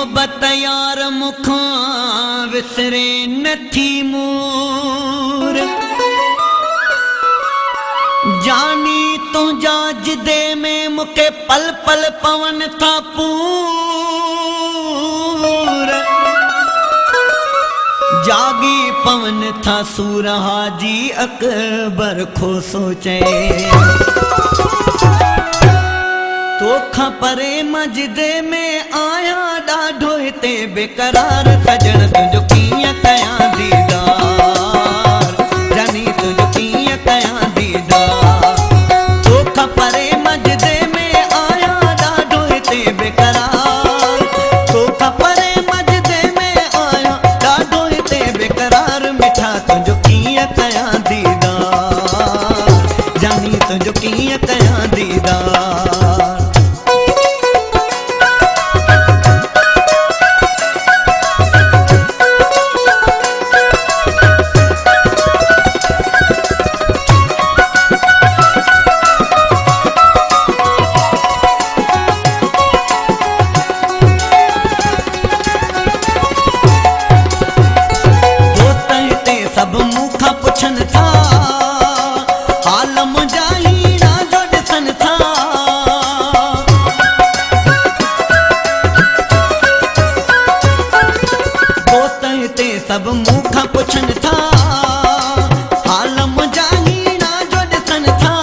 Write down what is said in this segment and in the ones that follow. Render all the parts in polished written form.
मोहब्बत यार मुखां विसरे नथी मूर जानी तुंहिंजा जिदे में मूंखे पल पल पवन था पूर जागी पवन था सूर हाजी अकबर खो सोचे तोखा परे मजिदे में आया ॾाढो हिते बेकरार सजण तुंहिंजो कीअं कयां दीदार जानी तुंहिंजो कीअं कयां दीदार तोखा परे मजिदे में आया ॾाढो हिते बेकरार तोखा परे मजिदे में आया ॾाढो हिते बेकरार मिठा तुंहिंजो कीअं कयां दीदार जानी तुंहिंजो कीअं कयां दीदार सब मुखा पुछन था हाल मुंहिंजा हीरा जो ॾिसन था दोस्त हिते सब मुखा पुछन था हाल मुंहिंजा हीरा जो ॾिसन था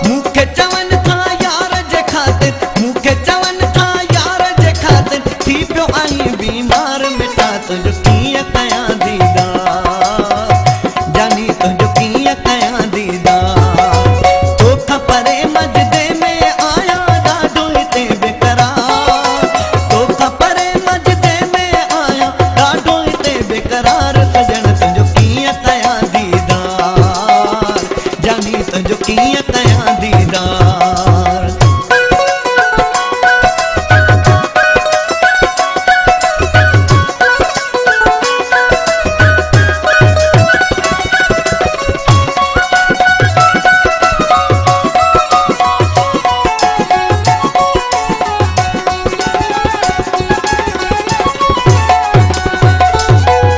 मूंखे चवन था यार जे ख़ातिर मूंखे चवन था यार जे ख़ातिर थी पियो आहीं बीमार मिठा तुंहिंजो कीअं कयां तुंहिंजो कीअं कयां दीदार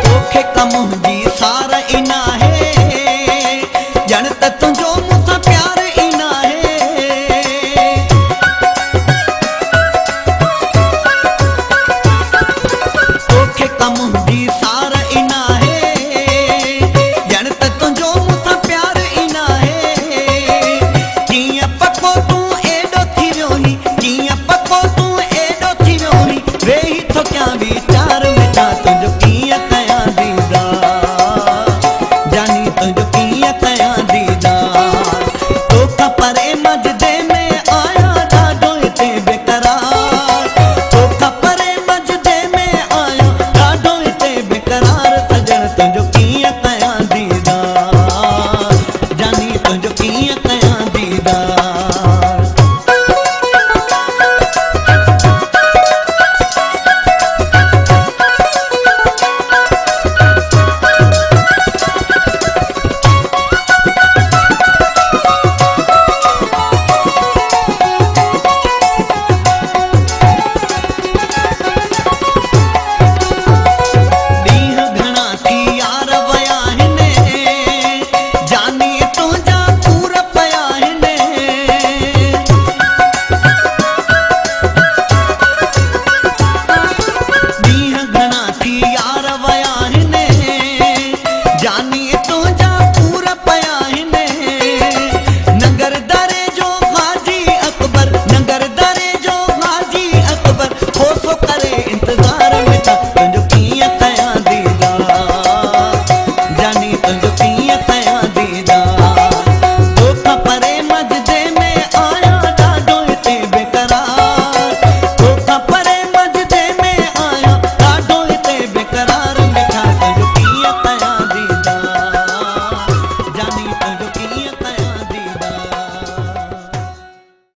तोखे कम जी सार इन आहे ॼण त तुंहिंजो इंतजार में था